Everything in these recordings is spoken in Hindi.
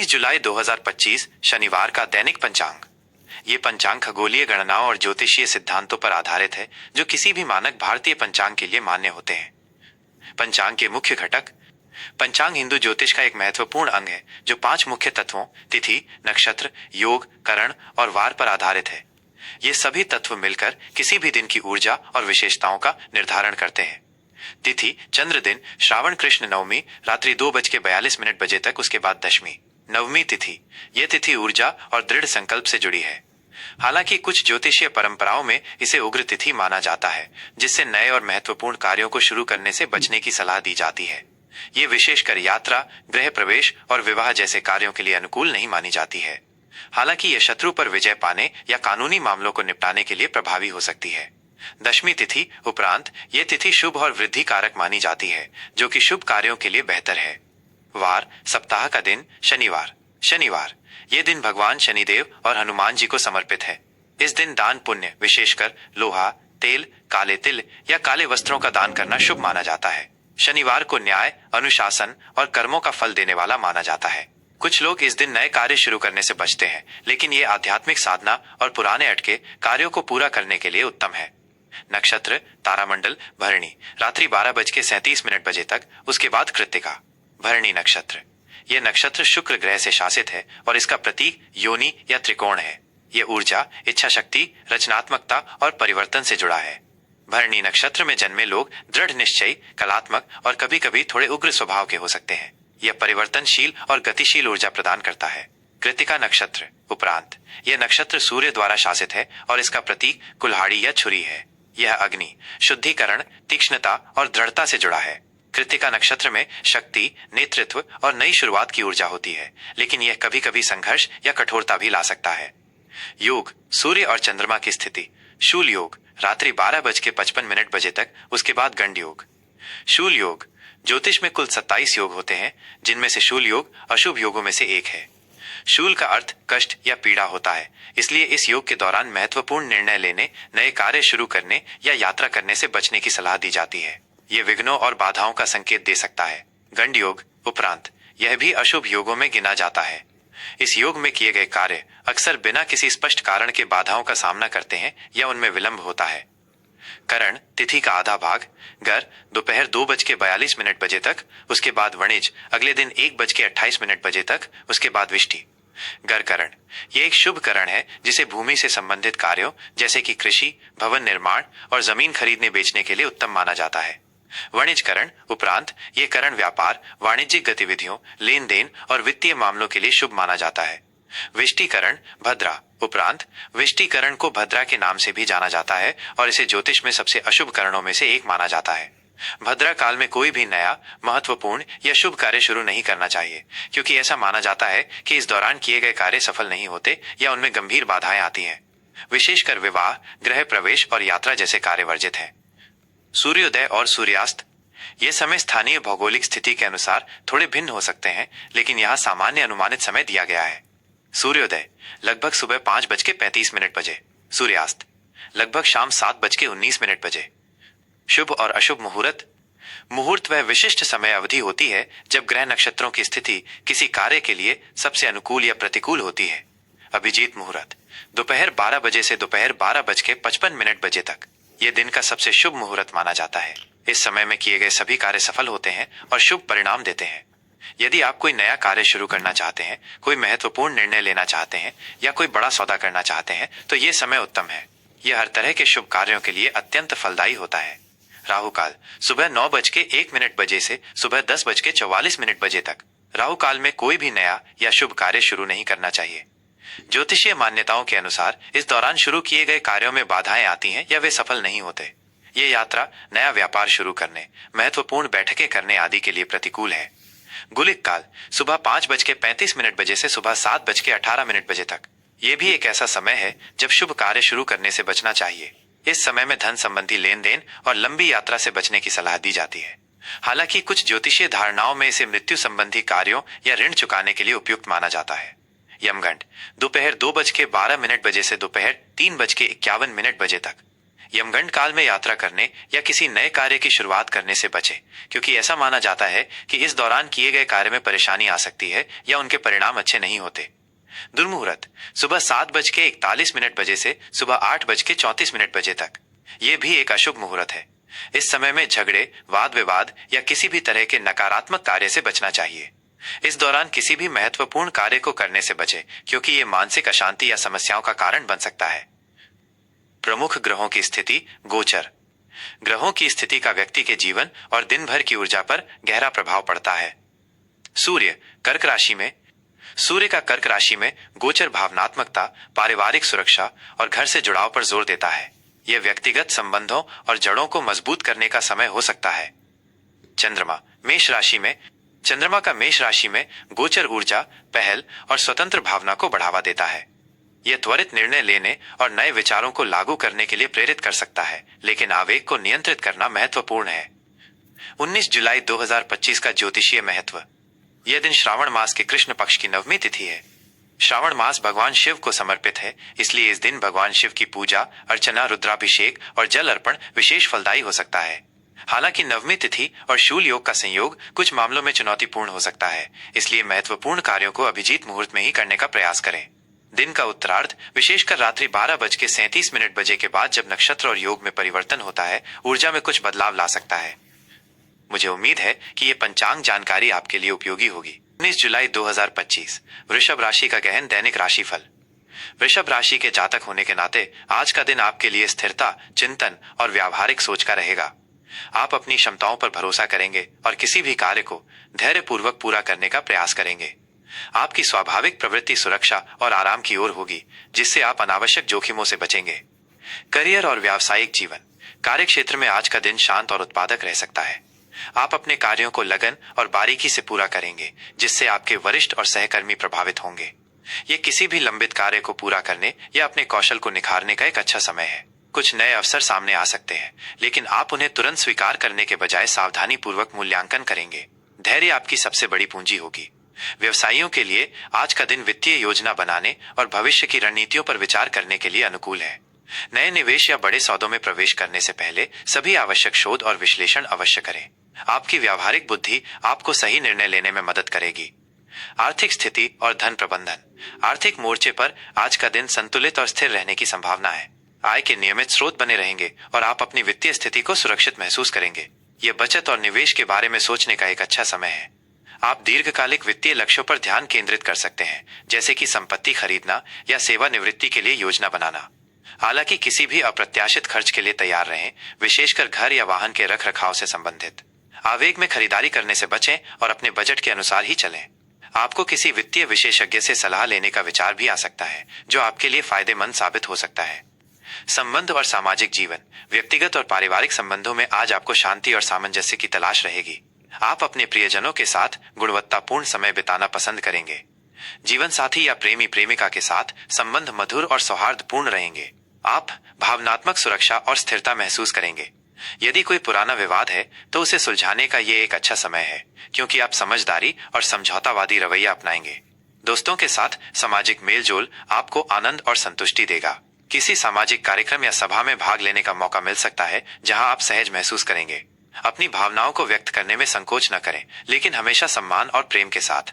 19 जुलाई 2025 शनिवार का दैनिक पंचांग। ये पंचांग खगोलीय गणनाओं और ज्योतिषीय सिद्धांतों पर आधारित है जो किसी भी मानक भारतीय पंचांग के लिए मान्य होते हैं। पंचांग के मुख्य घटक। पंचांग हिंदू ज्योतिष का एक महत्वपूर्ण अंग है जो 5 मुख्य तत्वों तिथि, नक्षत्र, योग, करण और वार पर आधारित है। ये सभी तत्व मिलकर किसी भी दिन की ऊर्जा और विशेषताओं का निर्धारण करते हैं। तिथि चंद्र दिन श्रावण कृष्ण नवमी रात्रि 2:42 बजे तक, उसके बाद दशमी नवमी तिथि। यह तिथि ऊर्जा और दृढ़ संकल्प से जुड़ी है। हालांकि कुछ ज्योतिषीय परंपराओं में इसे उग्र तिथि माना जाता है, जिससे नए और महत्वपूर्ण कार्यों को शुरू करने से बचने की सलाह दी जाती है। ये विशेषकर यात्रा, गृह प्रवेश और विवाह जैसे कार्यों के लिए अनुकूल नहीं मानी जाती है। हालांकि यह शत्रु पर विजय पाने या कानूनी मामलों को निपटाने के लिए प्रभावी हो सकती है। दशमी तिथि उपरांत ये तिथि शुभ और वृद्धि कारक मानी जाती है, जो कि शुभ कार्यों के लिए बेहतर है। वार सप्ताह का दिन शनिवार। शनिवार ये दिन भगवान शनिदेव और हनुमान जी को समर्पित है। इस दिन दान पुण्य, विशेषकर लोहा, तेल, काले तिल या काले वस्त्रों का दान करना शुभ माना जाता है। शनिवार को न्याय, अनुशासन और कर्मों का फल देने वाला माना जाता है। कुछ लोग इस दिन नए कार्य शुरू करने से बचते हैं, लेकिन ये आध्यात्मिक साधना और पुराने अटके कार्यों को पूरा करने के लिए उत्तम है। नक्षत्र तारामंडल भरणी रात्रि 12:37 बजे तक, उसके बाद कृत्तिका। भरणी नक्षत्र यह नक्षत्र शुक्र ग्रह से शासित है और इसका प्रतीक योनि या त्रिकोण है। यह ऊर्जा, इच्छा शक्ति, रचनात्मकता और परिवर्तन से जुड़ा है। भरणी नक्षत्र में जन्मे लोग दृढ़ निश्चयी, कलात्मक और कभी कभी थोड़े उग्र स्वभाव के हो सकते हैं। यह परिवर्तनशील और गतिशील ऊर्जा प्रदान करता है। कृत्तिका नक्षत्र उपरांत यह नक्षत्र सूर्य द्वारा शासित है और इसका प्रतीक कुल्हाड़ी या छुरी है। यह अग्नि, शुद्धिकरण, तीक्ष्णता और दृढ़ता से जुड़ा है। कृत्तिका नक्षत्र में शक्ति, नेतृत्व और नई शुरुआत की ऊर्जा होती है, लेकिन यह कभी कभी संघर्ष या कठोरता भी ला सकता है। योग सूर्य और चंद्रमा की स्थिति। शूल योग रात्रि 12:55 बजे तक, उसके बाद गंड योग। शूल योग ज्योतिष में कुल 27 योग होते हैं, जिनमें से शूल योग अशुभ योगों में से एक है। शूल का अर्थ कष्ट या पीड़ा होता है, इसलिए इस योग के दौरान महत्वपूर्ण निर्णय लेने, नए कार्य शुरू करने या यात्रा करने से बचने की सलाह दी जाती है। ये विघ्नों और बाधाओं का संकेत दे सकता है। गंड योग उपरांत यह भी अशुभ योगों में गिना जाता है। इस योग में किए गए कार्य अक्सर बिना किसी स्पष्ट कारण के बाधाओं का सामना करते हैं या उनमें विलंब होता है। करण तिथि का आधा भाग गर दोपहर 2:42 बजे तक, उसके बाद वणिज अगले दिन 1:28 बजे तक, उसके बाद विष्टि। गर करण यह एक शुभ करण है जिसे भूमि से संबंधित कार्यों जैसे कि कृषि, भवन निर्माण और जमीन खरीदने बेचने के लिए उत्तम माना जाता है। वणिज करण उपरांत ये करण व्यापार, वाणिज्यिक गतिविधियों, लेन देन और वित्तीय मामलों के लिए शुभ माना जाता है। विष्टिकरण भद्रा उपरांत विष्टिकरण को भद्रा के नाम से भी जाना जाता है और इसे ज्योतिष में सबसे अशुभ करणों में से एक माना जाता है। भद्रा काल में कोई भी नया, महत्वपूर्ण या शुभ कार्य शुरू नहीं करना चाहिए, क्योंकि ऐसा माना जाता है कि इस दौरान किए गए कार्य सफल नहीं होते या उनमें गंभीर बाधाएं आती हैं। विशेषकर विवाह, गृह प्रवेश और यात्रा जैसे कार्य वर्जित हैं। सूर्योदय और सूर्यास्त ये समय स्थानीय भौगोलिक स्थिति के अनुसार थोड़े भिन्न हो सकते हैं, लेकिन यहाँ सामान्य अनुमानित समय दिया गया है। सूर्योदय लगभग सुबह 5:35 बजे। सूर्यास्त लगभग शाम 7:19 बजे। शुभ और अशुभ मुहूर्त। मुहूर्त वह विशिष्ट समय अवधि होती है जब ग्रह नक्षत्रों की स्थिति किसी कार्य के लिए सबसे अनुकूल या प्रतिकूल होती है। अभिजीत मुहूर्त दोपहर 12 बजे से दोपहर 12:55 बजे तक। यह दिन का सबसे शुभ मुहूर्त माना जाता है। इस समय में किए गए सभी कार्य सफल होते हैं और शुभ परिणाम देते हैं। यदि आप कोई नया कार्य शुरू करना चाहते हैं, कोई महत्वपूर्ण निर्णय लेना चाहते हैं या कोई बड़ा सौदा करना चाहते हैं, तो ये समय उत्तम है। यह हर तरह के शुभ कार्यों के लिए अत्यंत फलदायी होता है। राहु काल सुबह 9:01 बजे से सुबह 10:44 बजे तक। राहु काल में कोई भी नया या शुभ कार्य शुरू नहीं करना चाहिए। ज्योतिषीय मान्यताओं के अनुसार इस दौरान शुरू किए गए कार्यों में बाधाएं आती हैं या वे सफल नहीं होते। ये यात्रा, नया व्यापार शुरू करने, महत्वपूर्ण बैठकें करने आदि के लिए प्रतिकूल है। गुलिक काल सुबह 5:35 बजे से सुबह 7:18 बजे तक। ये भी एक ऐसा समय है जब शुभ कार्य शुरू करने से बचना चाहिए। इस समय में धन संबंधी लेन देन और लंबी यात्रा से बचने की सलाह दी जाती है। हालांकि कुछ ज्योतिषीय धारणाओं में इसे मृत्यु संबंधी कार्यों या ऋण चुकाने के लिए उपयुक्त माना जाता है। यमगंड दोपहर 2:12 बजे से दोपहर 3:51 बजे तक। यमगंड काल में यात्रा करने या किसी नए कार्य की शुरुआत करने से बचें, क्योंकि ऐसा माना जाता है कि इस दौरान किए गए कार्य में परेशानी आ सकती है या उनके परिणाम अच्छे नहीं होते। दुर्मुहूर्त सुबह 7:41 बजे से सुबह 8:34 बजे तक। ये भी एक अशुभ मुहूर्त है। इस समय में झगड़े, वाद विवाद या किसी भी तरह के नकारात्मक कार्य से बचना चाहिए। इस दौरान किसी भी महत्वपूर्ण कार्य को करने से बचें, क्योंकि ये मानसिक अशांति या समस्याओं का कारण बन सकता है। प्रमुख ग्रहों की स्थिति। गोचर ग्रहों की स्थिति का व्यक्ति के जीवन और दिन भर की ऊर्जा पर गहरा प्रभाव पड़ता है। सूर्य कर्क राशि में। सूर्य का कर्क राशि में गोचर भावनात्मकता, पारिवारिक सुरक्षा और घर से जुड़ाव पर जोर देता है। यह व्यक्तिगत संबंधों और जड़ों को मजबूत करने का समय हो सकता है। चंद्रमा मेष राशि में। चंद्रमा का मेष राशि में गोचर ऊर्जा, पहल और स्वतंत्र भावना को बढ़ावा देता है। यह त्वरित निर्णय लेने और नए विचारों को लागू करने के लिए प्रेरित कर सकता है, लेकिन आवेग को नियंत्रित करना महत्वपूर्ण है। 19 जुलाई 2025 का ज्योतिषीय महत्व। यह दिन श्रावण मास के कृष्ण पक्ष की नवमी तिथि है। श्रावण मास भगवान शिव को समर्पित है, इसलिए इस दिन भगवान शिव की पूजा अर्चना, रुद्राभिषेक और जल अर्पण विशेष फलदायी हो सकता है। हालांकि नवमी तिथि और शूल योग का संयोग कुछ मामलों में चुनौतीपूर्ण हो सकता है, इसलिए महत्वपूर्ण कार्यों को अभिजीत मुहूर्त में ही करने का प्रयास करें। दिन का उत्तरार्ध, विशेषकर रात्रि 12:37 बजे के बाद जब नक्षत्र और योग में परिवर्तन होता है, ऊर्जा में कुछ बदलाव ला सकता है। मुझे उम्मीद है कि ये पंचांग जानकारी आपके लिए उपयोगी होगी। 19 जुलाई 2025 वृषभ राशि का गहन दैनिक राशिफल। वृषभ राशि के जातक होने के नाते आज का दिन आपके लिए स्थिरता, चिंतन और व्यावहारिक सोच का रहेगा। आप अपनी क्षमताओं पर भरोसा करेंगे और किसी भी कार्य को धैर्यपूर्वक पूरा करने का प्रयास करेंगे। आपकी स्वाभाविक प्रवृत्ति सुरक्षा और आराम की ओर होगी, जिससे आप अनावश्यक जोखिमों से बचेंगे। करियर और व्यावसायिक जीवन। कार्य क्षेत्र में आज का दिन शांत और उत्पादक रह सकता है। आप अपने कार्यों को लगन और बारीकी से पूरा करेंगे, जिससे आपके वरिष्ठ और सहकर्मी प्रभावित होंगे। ये किसी भी लंबित कार्य को पूरा करने या अपने कौशल को निखारने का एक अच्छा समय है। कुछ नए अवसर सामने आ सकते हैं, लेकिन आप उन्हें तुरंत स्वीकार करने के बजाय सावधानी पूर्वक मूल्यांकन करेंगे। धैर्य आपकी सबसे बड़ी पूंजी होगी। व्यवसायियों के लिए आज का दिन वित्तीय योजना बनाने और भविष्य की रणनीतियों पर विचार करने के लिए अनुकूल है। नए निवेश या बड़े सौदों में प्रवेश करने से पहले सभी आवश्यक शोध और विश्लेषण अवश्य करें। आपकी व्यावहारिक बुद्धि आपको सही निर्णय लेने में मदद करेगी। आर्थिक स्थिति और धन प्रबंधन। आर्थिक मोर्चे पर आज का दिन संतुलित और स्थिर रहने की संभावना है। आय के नियमित स्रोत बने रहेंगे और आप अपनी वित्तीय स्थिति को सुरक्षित महसूस करेंगे। यह बचत और निवेश के बारे में सोचने का एक अच्छा समय है। आप दीर्घकालिक वित्तीय लक्ष्यों पर ध्यान केंद्रित कर सकते हैं, जैसे कि संपत्ति खरीदना या सेवानिवृत्ति के लिए योजना बनाना। हालांकि किसी भी अप्रत्याशित खर्च के लिए तैयार रहें, विशेषकर घर या वाहन के रख रखाव से संबंधित। आवेग में खरीदारी करने से बचें और अपने बजट के अनुसार ही चलें। आपको किसी वित्तीय विशेषज्ञ से सलाह लेने का विचार भी आ सकता है, जो आपके लिए फायदेमंद साबित हो सकता है। संबंध और सामाजिक जीवन। व्यक्तिगत और पारिवारिक संबंधों में आज आपको शांति और सामंजस्य की तलाश रहेगी। आप अपने प्रियजनों के साथ गुणवत्तापूर्ण समय बिताना पसंद करेंगे। जीवन साथी या प्रेमी प्रेमिका के साथ संबंध मधुर और सौहार्दपूर्ण रहेंगे। आप भावनात्मक सुरक्षा और स्थिरता महसूस करेंगे। यदि कोई पुराना विवाद है तो उसे सुलझाने का ये एक अच्छा समय है, क्योंकि आप समझदारी और समझौतावादी रवैया अपनाएंगे। दोस्तों के साथ सामाजिक मेलजोल आपको आनंद और संतुष्टि देगा। किसी सामाजिक कार्यक्रम या सभा में भाग लेने का मौका मिल सकता है, जहां आप सहज महसूस करेंगे। अपनी भावनाओं को व्यक्त करने में संकोच न करें, लेकिन हमेशा सम्मान और प्रेम के साथ।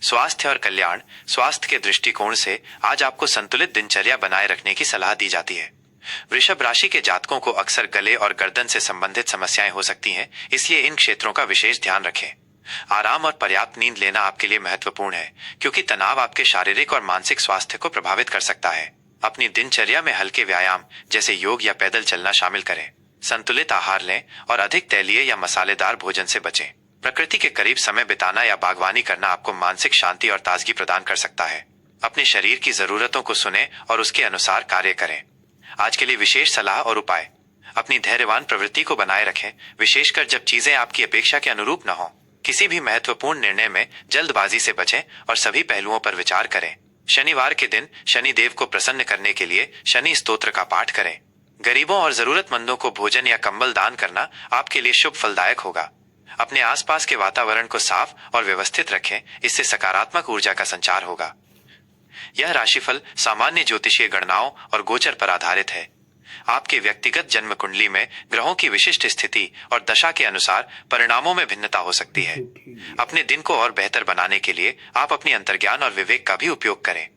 स्वास्थ्य और कल्याण। स्वास्थ्य के दृष्टिकोण से आज आपको संतुलित दिनचर्या बनाए रखने की सलाह दी जाती है। वृषभ राशि के जातकों को अक्सर गले और गर्दन से संबंधित समस्याएं हो सकती हैं, इसलिए इन क्षेत्रों का विशेष ध्यान रखें। आराम और पर्याप्त नींद लेना आपके लिए महत्वपूर्ण है, क्योंकि तनाव आपके शारीरिक और मानसिक स्वास्थ्य को प्रभावित कर सकता है। अपनी दिनचर्या में हल्के व्यायाम जैसे योग या पैदल चलना शामिल करें। संतुलित आहार लें और अधिक तैलीय या मसालेदार भोजन से बचें। प्रकृति के करीब समय बिताना या बागवानी करना आपको मानसिक शांति और ताजगी प्रदान कर सकता है। अपने शरीर की जरूरतों को सुनें और उसके अनुसार कार्य करें। आज के लिए विशेष सलाह और उपाय। अपनी धैर्यवान प्रवृत्ति को बनाए रखें, विशेषकर जब चीजें आपकी अपेक्षा के अनुरूप न हो। किसी भी महत्वपूर्ण निर्णय में जल्दबाजी से बचें और सभी पहलुओं पर विचार करें। शनिवार के दिन शनि देव को प्रसन्न करने के लिए शनि स्तोत्र का पाठ करें। गरीबों और जरूरतमंदों को भोजन या कंबल दान करना आपके लिए शुभ फलदायक होगा। अपने आसपास के वातावरण को साफ और व्यवस्थित रखें, इससे सकारात्मक ऊर्जा का संचार होगा। यह राशिफल सामान्य ज्योतिषीय गणनाओं और गोचर पर आधारित है। आपके व्यक्तिगत जन्म कुंडली में ग्रहों की विशिष्ट स्थिति और दशा के अनुसार परिणामों में भिन्नता हो सकती है। अपने दिन को और बेहतर बनाने के लिए आप अपनी अंतर्ज्ञान और विवेक का भी उपयोग करें।